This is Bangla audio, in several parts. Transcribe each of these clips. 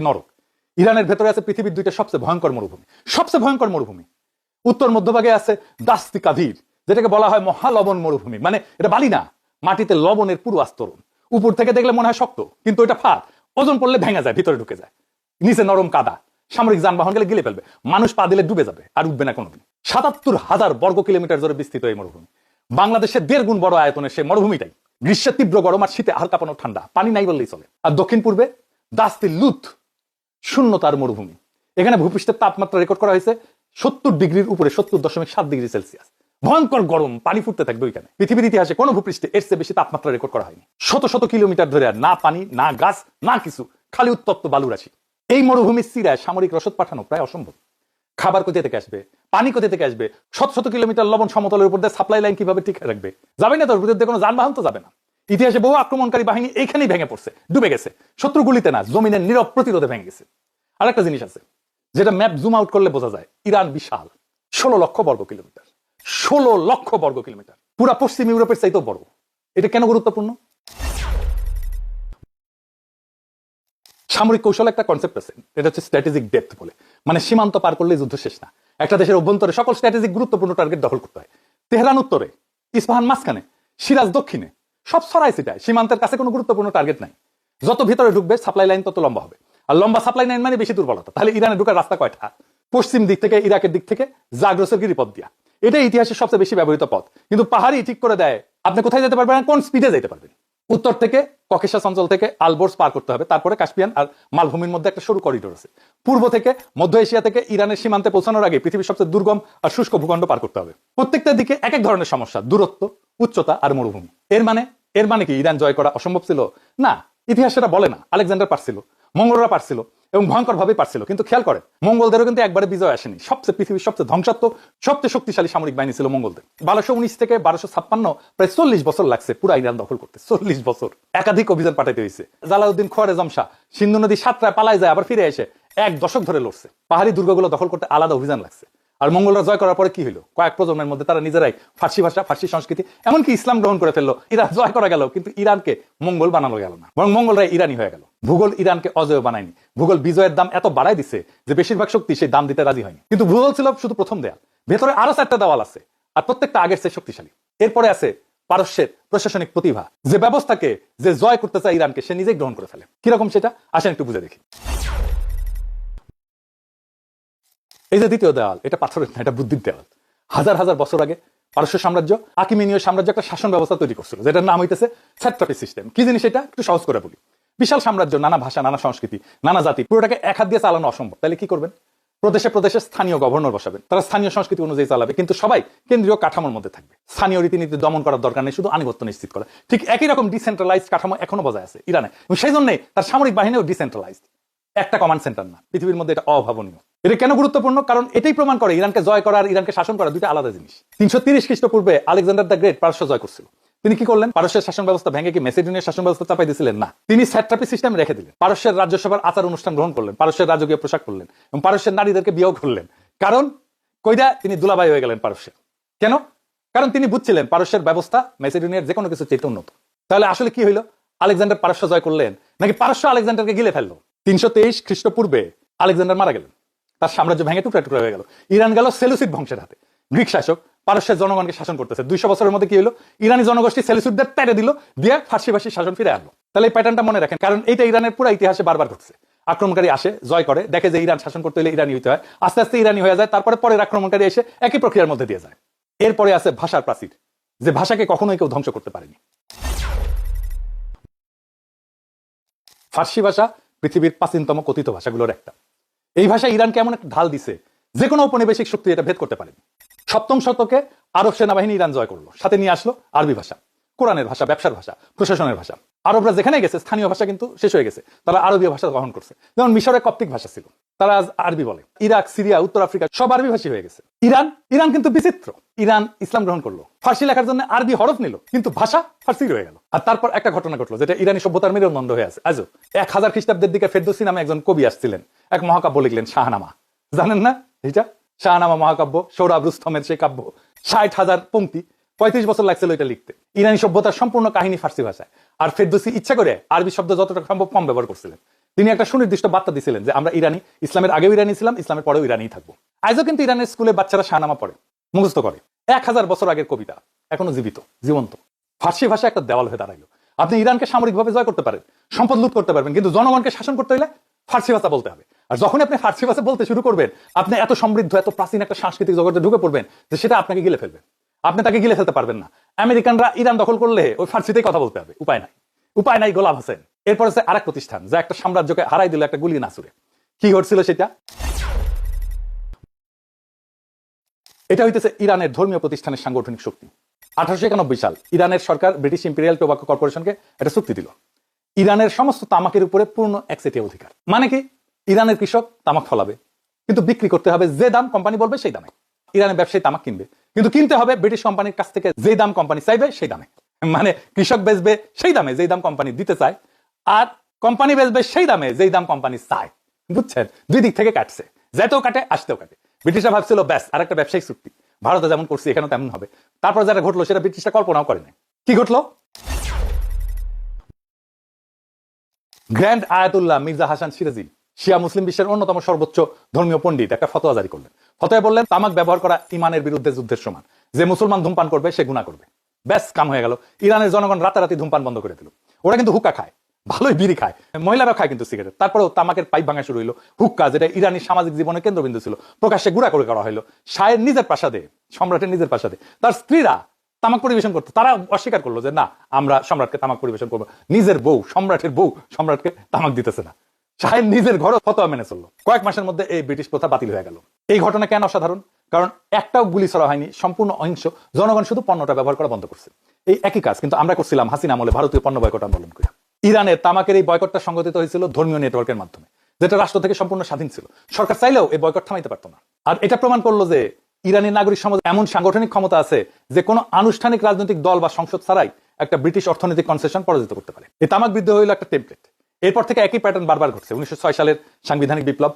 নরক। ইরানের ভেতরে আছে পৃথিবীর দুইটা সবচেয়ে ভয়ঙ্কর মরুভূমি। উত্তর মধ্যভাগে আছে দাস্তি কাদির, যেটাকে বলা হয় মহালবণ মরুভূমি। মানে এটা বালি না, মাটিতে লবণের পুরো আস্তরণ। উপর থেকে দেখলে মনে হয় শক্ত, কিন্তু এটা ফাঁদ, ওজন পড়লে ভেঙে যায়, ভিতরে ঢুকে যায়। নিচে নরম কাদা, সামরিক যানবাহন গেলে গিলে ফেলবে, মানুষ পা দিলে ডুবে যাবে, আর উঠবে না কোনোদিন। ৭৭,০০০ বর্গ কিলোমিটার জুড়ে বিস্তৃত এই মরুভূমি। বাংলাদেশের ১.৫ গুণ বড় আয়তনের সেই মরুভূমিটাই গ্রীষ্মের তীব্র গরম আর শীতে হাড় কাঁপানো ঠান্ডা, পানি নাই বললেই চলে। আর দক্ষিণ পূর্বে দাস্তি লুত শূন্যতার মরুভূমি। এখানে ভূপৃষ্ঠের তাপমাত্রা রেকর্ড করা হয়েছে ৭০ ডিগ্রির উপরে, ৭০.৭ ডিগ্রি সেলসিয়াস। ভয়ঙ্কর গরম, পানি ফুটতে থাকবে ওইখানে। পৃথিবীর ইতিহাসে কোনো ভূপৃষ্ঠে এর চেয়ে বেশি তাপমাত্রা রেকর্ড করা হয়নি। শত শত কিলোমিটার ধরে না পানি, না গাছ, না কিছু, খালি উত্তপ্ত বালুরাশি। এই মরুভূমির সিরায় সামরিক রসদ পাঠানো প্রায় অসম্ভব। খাবার কোথা থেকে আসবে, পানি কোথা থেকে আসবে, শত শত কিলোমিটার লবণ সমতলের উপর দিয়ে সাপ্লাই লাইন কিভাবে ঠিক রাখবে? যাবে না, তোর বিরুদ্ধে কোনো যানবাহন তো যাবে না। ইতিহাসে বহু আক্রমণকারী বাহিনী এইখানেই ভেঙে পড়ছে, ডুবে গেছে। শত্রু গুলিতে না, জমিনের নীরব প্রতিরোধে ভেঙে গেছে। আর একটা জিনিস আছে যেটা ম্যাপ জুম আউট করলে বোঝা যায়, ইরান বিশাল, ১৬ লক্ষ বর্গ কিলোমিটার। ১৬ লক্ষ বর্গ কিলোমিটার, পুরা পশ্চিম ইউরোপের চাইতেও বড়। এটা কেন গুরুত্বপূর্ণ? সামরিক কৌশল একটা কনসেপ্ট আছে, এটা হচ্ছে স্ট্র্যাটেজিক ডেপথ বলে। মানে সীমান্ত পার করলে যুদ্ধ শেষ না। একটা দেশের অভ্যন্তরে সকল স্ট্র্যাটেজিক গুরুত্বপূর্ণ টার্গেট দখল করতে হয়। তেহরান উত্তরে, ইস্পাহান মাঝখানে, সিরাজ দক্ষিণে, সব ছড়াই ছিটায়। সীমান্তের কাছে কোনো গুরুত্বপূর্ণ টার্গেট নাই। যত ভিতরে ঢুকবে সাপ্লাই লাইন তত লম্বা হবে, আর লম্বা সাপ্লাই লাইন মানে বেশি দুর্বলতা। তাহলে ইরানে ঢুকার রাস্তা কয়টা? পশ্চিম দিক থেকে, ইরাকের দিক থেকে জাগ্রসের গিরিপথ দিয়া। এটাই ইতিহাসের সবচেয়ে বেশি ব্যবহৃত পথ। কিন্তু পাহাড়ি ঠিক করে দেয় আপনি কোথায় যেতে পারবেন, কোন স্পিডে যেতে পারবেন। উত্তর থেকে ককেশাস অঞ্চল থেকে আলবোর্স পার করতে হবে, তারপরে কাস্পিয়ান আর মালভূমির মধ্যে একটা সরু করিডোর আছে। পূর্ব থেকে মধ্য এশিয়া থেকে ইরানের সীমান্তে পৌঁছানোর আগে পৃথিবীর সবচেয়ে দুর্গম আর শুষ্ক ভূখণ্ড পার করতে হবে। প্রত্যেকটা দিকে এক এক ধরনের সমস্যা, দূরত্ব, উচ্চতা আর মরুভূমি। এর মানে কি ইরান জয় করা অসম্ভব ছিল? না, ইতিহাস সেটা বলে না। আলেকজান্ডার পারছিল, মঙ্গলরা পারছিল, এবং ভয়ঙ্কর ভাবে পারছিল। কিন্তু খেয়াল করেন, মঙ্গলদেরও কিন্তু একবারে বিজয় আসেনি। পৃথিবীর সবচেয়ে ধ্বংসাত্মক, সবচেয়ে শক্তিশালী সামরিক বাহিনী ছিল মঙ্গলদের। ১২১৯ থেকে ১২৫৬, প্রায় ৪০ বছর লাগছে পুরা ইরান দখল করতে। ৪০ বছর, একাধিক অভিযান পাঠাইতে হয়েছে। জালাউদ্দিন খোয়ারেজম শাহ সিন্ধু নদী ৭টায় পালায় যায়, আবার ফিরে এসে ১ দশক ধরে লড়ছে। পাহাড়ি দুর্গগুলো দখল করতে আলাদা অভিযান লাগছে। আর মঙ্গলরা জয় করার পরে কি হলো? কয়েক প্রজন্মের মধ্যে তারা নিজেরাই ফার্সি ভাষা, ফার্সি সংস্কৃতি, এমনকি ইসলাম গ্রহণ করে ফেললো। ইরান জয় করা গেল, কিন্তু ইরানকে মঙ্গল বানানো গেল না, বরং মঙ্গলরা ইরানি হয়ে গেল। ভূগোল ইরানকে অজয় বানায়নি, ভূগোল বিজয়ের দাম এত বাড়াই দিছে যে বেশিরভাগ শক্তি সেই দাম দিতে রাজি হয়নি। কিন্তু ভূগোল ছিল শুধু প্রথম দেয়াল, ভেতরে আরো 4টা দেওয়াল আছে, আর প্রত্যেকটা আগের চেয়ে শক্তিশালী। এরপরে আছে পারস্যের প্রশাসনিক প্রতিভা, যে ব্যবস্থাকে যে জয় করতে চায় ইরানকে, সে নিজেই গ্রহণ করে ফেলে। কিরকম সেটা আসেন একটু বুঝে দেখি। এই যে দ্বিতীয় দেওয়াল, এটা পাথরের না, এটা বুদ্ধির দেওয়াল। হাজার হাজার বছর আগে পারস্য সাম্রাজ্য, আকিমেনীয় সাম্রাজ্য একটা শাসন ব্যবস্থা তৈরি করছিল, যেটার নাম হইতেছে স্যাট্রাপি সিস্টেম। কি জিনিস এটা? একটু সহজ করে বলি। বিশাল সাম্রাজ্য, নানা ভাষা, নানা সংস্কৃতি, নানা জাতি, পুরোটাকে এক হাত দিয়ে চালানো অসম্ভব। তাহলে কি করবেন? প্রদেশে প্রদেশে স্থানীয় গভর্নর বসাবেন, তারা স্থানীয় সংস্কৃতি অনুযায়ী চালাবে, কিন্তু সবাই কেন্দ্রীয় কাঠামোর মধ্যে থাকবে। স্থানীয় রীতিনীতি দমন করার দরকার নেই, শুধু আনুগত্য নিশ্চিত করা। ঠিক একই রকম ডিসেন্ট্রালাইজড কাঠামো এখনো বজায় আছে ইরানে, এবং সেই জন্যই তার সামরিক বাহিনীও ডিসেন্ট্রালাইজড, একটা কমান্ড সেন্টার না। পৃথিবীর মধ্যে এটা অভাবনীয়। এটা কেন গুরুত্বপূর্ণ? কারণ এটাই প্রমাণ করে ইরানকে জয় করা আর ইরানকে শাসন করা দুইটা আলাদা জিনিস। ৩৩০ খ্রিস্টপূর্বে আলেকজান্ডার দ্য গ্রেট পারস্য জয় করছিল। তিনি কি করলেন? পারস্যের শাসন ব্যবস্থা ভেঙে কি মেসিডোনিয়ার শাসন ব্যবস্থা চাপাই দিয়েছিলেন? না, তিনি স্যাট্রাপি সিস্টেম রেখে দিলেন। পারস্যের রাজ্যসভার আচার অনুষ্ঠান গ্রহণ করলেন, পারস্যের রাজকীয় পোশাক করলেন, এবং পারস্যের নারীদেরকে বিয়েও করলেন। কারণ কইদা তিনি দুলাভাই হয়ে গেলেন পারস্যের। কেন? কারণ তিনি বুঝছিলেন পারস্যের ব্যবস্থা মেসিডোনিয়ার যে কোনো কিছু চেয়ে উন্নত। তাহলে আসলে কি হইল? আলেকজান্ডার পারস্য জয় করলেন, নাকি পারস্য আলেকজান্ডারকে গিলে ফেললো? ৩২৩ খ্রিস্টপূর্বে আলেকজান্ডার মারা গেলেন, তার সাম্রাজ্য ভেঙে টুকরা টুকরা হয়ে গেল। ইরান গেল সেলুসিড বংশের হাতে। গ্রিক শাসক পারস্যের জনগণকে শাসন করতেছে। ২০০ বছরের মধ্যে কি হলো? ইরানি জনগোষ্ঠী সেলুসিডদের তেড়ে দিল, দিয়ে ফার্সি ভাষী শাসন ফিরে আনলো। তাহলে এই প্যাটার্নটা মনে রাখেন, কারণ এইটা ইরানের পুরো ইতিহাসে বারবার ঘটছে। আক্রমণকারী আসে, জয় করে, দেখে যে ইরান শাসন করতে হলে ইরানি হইতে হয়, আস্তে আস্তে ইরানি হয়ে যায়, তারপরে পরের আক্রমণকারী এসে একই প্রক্রিয়ার মধ্যে দিয়ে যায়। এরপরে আছে ভাষার প্রাচীর, যে ভাষাকে কখনোই কেউ ধ্বংস করতে পারেনি। ফার্সি ভাষা পৃথিবীর প্রাচীনতম কথিত ভাষাগুলোর একটা। এই ভাষা ইরানকে এমন একটা ঢাল দিছে, যে কোনো ঔপনিবেশিক শক্তি এটা ভেদ করতে পারেনি। ৭ম শতকে আরব সেনাবাহিনী ইরান জয় করলো, সাথে নিয়ে আসলো আরবি ভাষা, কোরআনের ভাষা, ব্যবসার ভাষা, প্রশাসনের ভাষা। আরবরা যেখানে গেছে স্থানীয় ভাষা কিন্তু শেষ হয়ে গেছে, তারা আরবীয় ভাষা গ্রহণ করছে। যেমন মিশরে কপ্টিক ভাষা ছিল, তারা আজ আরবি বলে। ইরাক, সিরিয়া, উত্তর আফ্রিকা সব আরবি ভাষী হয়ে গেছে। ইরান কিন্তু বিচিত্র। ইরান ইসলাম গ্রহণ করলো, ফার্সি লেখার জন্য আরবি হরফ নিল, কিন্তু ভাষা ফার্সি রয়ে গেল। আর তারপর একটা ঘটনা ঘটলো, যেটা ইরানি সভ্যতার মেরুদণ্ড হয়ে আছে আজও। ১০০০ খ্রিস্টাব্দের দিকে ফেরদৌসী নামে একজন কবি আসছিলেন, এক মহাকাব্য লিখলেন, শাহনামা। জানেন না এইটা? শাহনামা মহাকাব্য, সৌরভ রুস্তমের সেই কাব্য, ৬০,০০০ পংক্তি, ৩৫ বছর লাগছিল এটা লিখতে। ইরানি সভ্যতার সম্পূর্ণ কাহিনী ফার্সি ভাষায়। আর ফেরদৌসী ইচ্ছা করে আরবি শব্দ যতটা সম্ভব কম ব্যবহার করছিলেন, তিনি একটা সুনির্দিষ্ট বার্তা দিয়েছিলেন যে আমরা ইরানি, ইসলামের আগেও ইরানি ছিলাম, ইসলামের পরেও ইরানি থাকবো। আজও কিন্তু ইরানের স্কুলে বাচ্চারা শাহনামা পড়ে, মুখস্থ করে। 1000 বছর আগের কবিতা এখনো জীবন্ত। ফার্সি ভাষা একটা দেওয়াল হয়ে দাঁড়াইলো। আপনি ইরানকে সামরিকভাবে জয় করতে পারেন, সম্পদ লুট করতে পারবেন, কিন্তু জনগণকে শাসন করতে হলে ফার্সি ভাষা বলতে হবে। আর যখন আপনি ফার্সি ভাষা বলতে শুরু করবেন, আপনি এত সমৃদ্ধ, এত প্রাচীন একটা সাংস্কৃতিক জগতে ঢুকে পড়বেন যে সেটা আপনাকে গিলে ফেলবে। আপনি তাকে গিলে ফেলতে পারবেন না। আমেরিকানরা ইরান দখল করলে ওই ফার্সিতেই কথা বলতে হবে, উপায় নাই। গোলাম হোসেন এরপর আছে আরেক প্রতিষ্ঠান যা একটা সাম্রাজ্যকে হারাই দিল একটা গুলি নাসুরে। কি ঘটছিল সেটা? এটা হইতেছে ইরানের ধর্মীয় প্রতিষ্ঠানের সাংগঠনিক শক্তি। 1891 সাল ইরানের সরকার ব্রিটিশ ইম্পেরিয়াল টোবাকো কর্পোরেশনকে একটা চুক্তি দিল, ইরানের সমস্ত তামাকের উপরে পূর্ণ একচেটিয়া অধিকার। মানে কি, ইরানের কৃষক তামাক ফলাবে, কিন্তু বিক্রি করতে হবে যে দাম কোম্পানি বলবে সেই দামে। ইরানের ব্যবসায়ী তামাক কিনবে, কিন্তু কিনতে হবে ব্রিটিশ কোম্পানির কাছ থেকে যে দাম কোম্পানি চাইবে সেই দামে। মানে কৃষক বেচবে সেই দামে যেই দাম কোম্পানি দিতে চায়, আর কোম্পানি বেচবে সেই দামে যেই দাম কোম্পানি চায়। বুঝছেন? দুই দিক থেকে কাটছে, যেতেও কাটে আসতেও কাটে। ব্রিটিশরা ভাবছিল ব্যাস আর একটা ব্যবসায়িক চুক্তি, ভারতে যেমন করছে এখানেও তেমন হবে। তারপর যেটা ঘটলো সেটা ব্রিটিশরা কল্পনাও করে নাই। কি ঘটলো? গ্র্যান্ড আয়াতুল্লাহ মির্জা হাসান সিরাজি, শিয়া মুসলিম বিশ্বের অন্যতম সর্বোচ্চ ধর্মীয় পণ্ডিত, একটা ফতোয়া জারি করলেন। ফতোয়া বললেন তামাক ব্যবহার করা ইমানের বিরুদ্ধে যুদ্ধের সমান, যে মুসলমান ধূমপান করবে সে গুনাহ করবে। ব্যাস কাম হয়ে গেল। ইরানের জনগণ রাতারাতি ধূমপান বন্ধ করে দিল। ওরা কিন্তু হুক্কা খায়, ভালোই বিড়ি খায়, মহিলারাও খায় কিন্তু সিগারেট। তারপরেও তামাকের পাইপ ভাঙা শুরু হইলো। হুক্কা, যেটা ইরানি সামাজিক জীবনের কেন্দ্রবিন্দু ছিল, প্রকাশ্যে গুড়া করে করা হইলো। শাহের নিজের প্রাসাদে, সম্রাটের নিজের প্রাসাদে তার স্ত্রীরা তামাক পরিবেশন করতো। তারা অস্বীকার করলো যে না, আমরা সম্রাটকে তামাক পরিবেশন করবো। নিজের বউ, সম্রাটের বউ সম্রাটকে তামাক দিতেছে না। শাহের নিজের ঘরও ফতোয়া মেনে চললো। কয়েক মাসের মধ্যে এই ব্রিটিশ প্রথা বাতিল হয়ে গেল। এই ঘটনা কেন অসাধারণ? কারণ একটাও গুলি ছড়া হয়নি, সম্পূর্ণ অহিংস। জনগণ শুধু পণ্যটা ব্যবহার করা বন্ধ করছে। এই একই কাজ কিন্তু আমরা করছিলাম হাসিনা আমলে ভারতীয় পণ্য বয়কট আন্দোলন করে। ইরানের তামাকের এই বয়কটটা সংগঠিত হয়েছিল ধর্মীয় নেটওয়ার্কের মাধ্যমে, যেটা রাষ্ট্র থেকে সম্পূর্ণ স্বাধীন ছিল। সরকার চাইলেও এই বয়কট থামাইতে পারতো না। আর এটা প্রমাণ করলো যে ইরানি নাগরিক সমাজ এমন সাংগঠনিক ক্ষমতা আছে যে কোনো আনুষ্ঠানিক রাজনৈতিক দল বা সংসদ ছাড়াই একটা ব্রিটিশ অর্থনৈতিক কনসেশন পরাজিত করতে পারে। এই তামাক বিদ্রোহ হইল একটা টেমপ্লেট। এরপর থেকে একই প্যাটার্ন বারবার ঘটছে। 1906 সালের সাংবিধানিক বিপ্লব,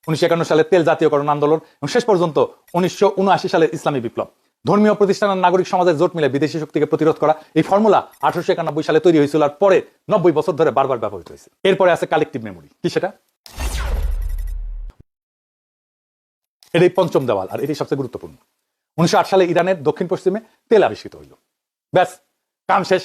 1951 সালের তেল জাতীয়করণ আন্দোলন এবং শেষ পর্যন্ত 1979 সালের ইসলামী বিপ্লব। ধর্মীয় প্রতিষ্ঠান আর নাগরিক সমাজের জোট মিলে বিদেশি শক্তিকে প্রতিরোধ করা, এই ফর্মুলা 1891 সালে তৈরি হয়েছিল আর পরে 90 বছর ধরে বারবার ব্যবহৃত হয়েছে। এরপরে আছে কালেকটিভ মেমোরি। কি সেটা? এটাই পঞ্চম দেওয়াল, আর এটাই সবচেয়ে গুরুত্বপূর্ণ। 1908 সালে ইরানের দক্ষিণ পশ্চিমে তেল আবিষ্কৃত হইল। ব্যাস কাম শেষ।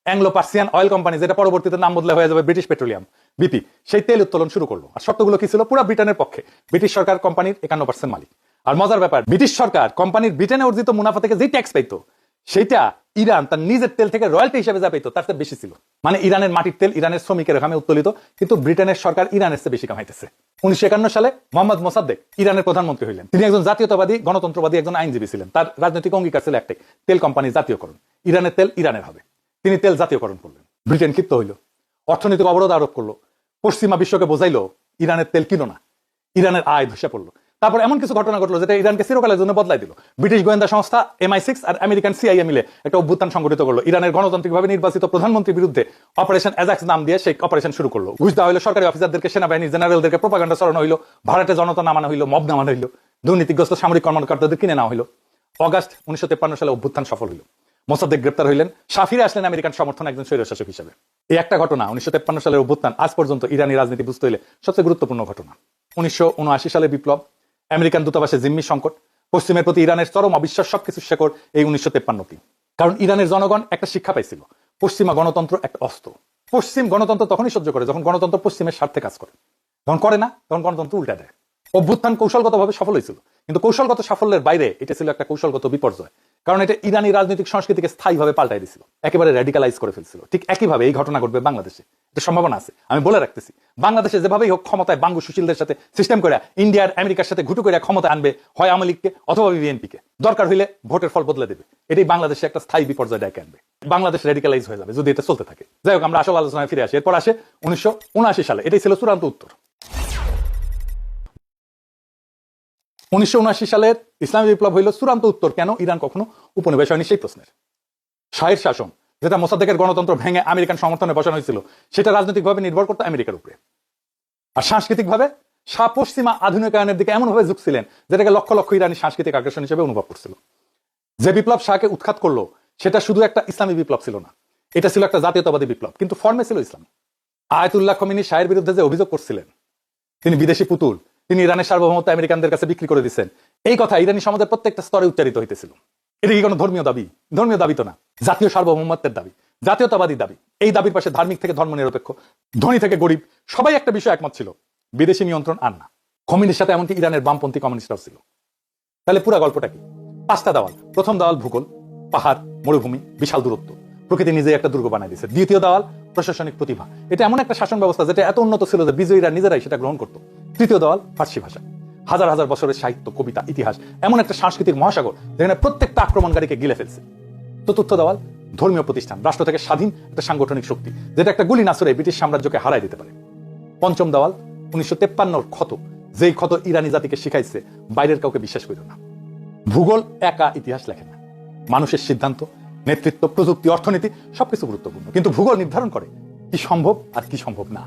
অ্যাংলো পার্সিয়ান অয়েল কোম্পানি, যেটা পরবর্তীতে নাম বদলে হয়ে যাবে ব্রিটিশ পেট্রোলিয়াম, বিপি, সেই তেল উত্তোলন শুরু করলো। আর শর্তগুলো কি ছিল? পুরো ব্রিটেনের পক্ষে। ব্রিটিশ সরকার কোম্পানির 51% মালিক। আর মজার ব্যাপার, ব্রিটিশ সরকার কোম্পানির ব্রিটেনে অর্জিত মুনাফা থেকে যে ট্যাক্স পাইতো, সেটা ইরান তার নিজের তেল থেকে রয়্যালটি হিসেবে যা পাইতো তার চেয়ে বেশি ছিল। মানে ইরানের মাটির তেল ইরানের শ্রমিকের ঘামে উত্তোলিত, কিন্তু ব্রিটেনের সরকার ইরানের চেয়ে বেশি কামাইতেছে। 1951 সালে মোহাম্মদ মোসাদ্দেক ইরানের প্রধানমন্ত্রী হইলেন। তিনি একজন জাতীয়তাবাদী, গণতন্ত্রবাদী, একজন আইনজীবী ছিলেন। তার রাজনৈতিক অঙ্গীকার ছিল একটাই, তেল কোম্পানির জাতীয়করণ। ইরানের তেল ইরানের হবে। তিনি তেল জাতীয়করণ করলেন। ব্রিটেন ক্ষিপ্ত হইল, অর্থনৈতিক অবরোধ আরোপ করলো, পশ্চিমা বিশ্বকে বোঝাইলো ইরানের তেল কিনো না। ইরানের আয় ধসে পড়লো। তারপর এমন কিছু ঘটনা ঘটলো যেটা ইরানকে চিরকালের জন্য বদলাই দিল। ব্রিটিশ গোয়েন্দা সংস্থা MI6 আর আমেরিকান CIA মিলে একটা অভ্যুত্থান সংগঠিত করলো। ইরানের গণতান্ত্রিকভাবে নির্বাচিত প্রধানমন্ত্রীর বিরুদ্ধে অপারেশন অ্যাজাক্স নাম দিয়ে সেই অপারেশন শুরু করলো। ঘুষ দেওয়া হইলো সরকারি অফিসারদেরকে, সেনাবাহিনীর জেনারেলদেরকে প্রোপাগান্ডা ছড়ানো হইলো, ভাড়াটে জনতা নামানো হইলো, মব নামানো হইলো, দুর্নীতিগ্রস্ত সামরিক কর্মকর্তাদের কিনে নেওয়া হইলো। অগাস্ট 1953 সালে অভ্যুত্থান সফল হইল। মোসাদ্দেক গ্রেপ্তার হইলেন। শাহ ফিরে আসলেন আমেরিকান সমর্থন একজন স্বৈরশাসক হিসেবে। এই একটা ঘটনা, 1953 সালের অভ্যুত্থান, আজ পর্যন্ত ইরানি রাজনীতি বুঝতে হইলে সবচেয়ে গুরুত্বপূর্ণ ঘটনা। 1979 সালে বিপ্লব, আমেরিকান দূতাবাসে জিম্মি সংকট, পশ্চিমের প্রতি ইরানের চরম অবিশ্বাস, সবকিছু শেকড় এই 1953। কারণ ইরানের জনগণ একটা শিক্ষা পাইছিল, পশ্চিমা গণতন্ত্র একটা অস্ত্র। পশ্চিম গণতন্ত্র তখনই সহ্য করে যখন গণতন্ত্র পশ্চিমের স্বার্থে কাজ করে। যখন করে না তখন গণতন্ত্র উল্টা দেয়। অভ্যুত্থান কৌশলগতভাবে সফল হয়েছিল, কিন্তু কৌশলগত সাফল্যের বাইরে এটা ছিল একটা কৌশলগত বিপর্যয়। কারণ এটা ইরানি রাজনৈতিক সংস্কৃতিকে স্থায়ীভাবে পাল্টাই দিছিল, একেবারে র্যাডিকালাইজ করে ফেলছিল। ঠিক একইভাবে এই ঘটনা ঘটবে বাংলাদেশে, এটা সম্ভাবনা আছে। আমি বলে রাখতেছি, বাংলাদেশে যেভাবেই হোক ক্ষমতায় বাঙ্গু সুশীলদের সাথে সিস্টেম করে ইন্ডিয়ার আমেরিকার সাথে ঘুটু করে ক্ষমতা আনবে, হয় আওয়ামী লীগকে অথবা বিএনপিকে। দরকার হইলে ভোটের ফল বদলে দেবে। এটাই বাংলাদেশে একটা স্থায়ী বিপর্যয় ডেকে আনবে। বাংলাদেশ র্যাডিকালাইজ হয়ে যাবে যদি এটা চলতে থাকে। যাই হোক, আমরা আসল আলোচনায় ফিরে আসি। এরপর আসে 1979 সালে, এটাই ছিল চূড়ান্ত উত্তর। 1979 সালের ইসলামী বিপ্লব হইল চূড়ান্ত উত্তর কেন ইরান কখনো উপনিবেশ হয়নি সেই প্রশ্নের। শাহের শাসন, যেটা মোসাদ্দেকের গণতন্ত্র ভেঙে আমেরিকান সমর্থনে বসানো হয়েছিল, সেটা রাজনৈতিকভাবে নির্ভর করতো আমেরিকার উপরে। আর সাংস্কৃতিকভাবে শাহ পশ্চিমা আধুনিকায়নের দিকে এমনভাবে ঝুঁকছিলেন যেটাকে লক্ষ লক্ষ ইরানি সাংস্কৃতিক আকর্ষণ হিসেবে অনুভব করছিল। যে বিপ্লব শাহকে উৎখাত করলো সেটা শুধু একটা ইসলামী বিপ্লব ছিল না, এটা ছিল একটা জাতীয়তাবাদী বিপ্লব, কিন্তু ফর্মে ছিল ইসলামী। আয়াতুল্লাহ খমিনী শাহের বিরুদ্ধে যে অভিযোগ করছিলেন তিনি বিদেশি পুতুল, তিনি ইরানের সার্বভৌমত্ব আমেরিকানদের কাছে বিক্রি করে দিচ্ছেন, এই কথা ইরানি সমাজের প্রত্যেকটা স্তরে উচ্চারিত হইতেছিল। এটা কি কোনো ধর্মীয় দাবি? ধর্মীয় দাবি তো না, জাতীয় সার্বভৌমত্বের দাবি, জাতীয়তাবাদী দাবি। এই দাবির পাশে ধার্মিক থেকে ধর্মনিরপেক্ষ, ধনী থেকে গরিব সবাই একটা বিষয় একমত ছিল, বিদেশি নিয়ন্ত্রণ আর না। খমিনীর সাথে এমনকি ইরানের বামপন্থী কমিউনিস্টরাও ছিল। তাহলে পুরো গল্পটা কি? 5টা দেওয়াল। প্রথম দেওয়াল ভূগোল, পাহাড়, মরুভূমি, বিশাল দূরত্ব, প্রকৃতি নিজেই একটা দুর্গ বানাই দিয়েছে। দ্বিতীয় দেওয়াল প্রশাসনিক প্রতিভা, এটা এমন একটা শাসন ব্যবস্থা যেটা এত উন্নত ছিল যে বিজয়ীরা নিজেরাই সেটা গ্রহণ করত। তৃতীয় দেওয়াল ফার্সি ভাষা, হাজার হাজার বছরের সাহিত্য, কবিতা, ইতিহাস, এমন একটা সাংস্কৃতিক মহাসাগর যেখানে প্রত্যেকটা আক্রমণকারীকে গিলে ফেলছে। চতুর্থ দেওয়াল ধর্মীয় প্রতিষ্ঠান, রাষ্ট্র থেকে স্বাধীন একটা সাংগঠনিক শক্তি যেটা একটা গুলি না ছুড়ে ব্রিটিশ সাম্রাজ্যকে হারাই দিতে পারে। পঞ্চম দেওয়াল 1953 ক্ষত, যেই ক্ষত ইরানি জাতিকে শিখাইছে বাইরের কাউকে বিশ্বাস করিও না। ভূগোল একা ইতিহাস লেখে না, মানুষের সিদ্ধান্ত, নেতৃত্ব, প্রযুক্তি, অর্থনীতি সবকিছু গুরুত্বপূর্ণ, কিন্তু ভূগোল নির্ধারণ করে কি সম্ভব আর কি সম্ভব না।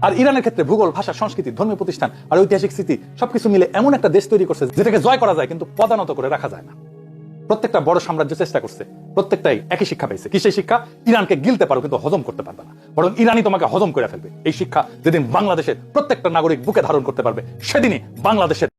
আর ইরানের ক্ষেত্রে ভূগোল, ভাষা, সংস্কৃতি, ধর্মীয় প্রতিষ্ঠান আর ঐতিহাসিক স্মৃতি সবকিছু মিলে এমন একটা দেশ তৈরি করছে যেটাকে জয় করা যায় কিন্তু পদানত করে রাখা যায় না। প্রত্যেকটা বড় সাম্রাজ্য চেষ্টা করছে, প্রত্যেকটাই একই শিক্ষা পাইছে। কি সেই শিক্ষা? ইরানকে গিলতে পারো কিন্তু হজম করতে পারবে না, বরং ইরানি তোমাকে হজম করে ফেলবে। এই শিক্ষা যেদিন বাংলাদেশের প্রত্যেকটা নাগরিক বুকে ধারণ করতে পারবে সেদিনই বাংলাদেশের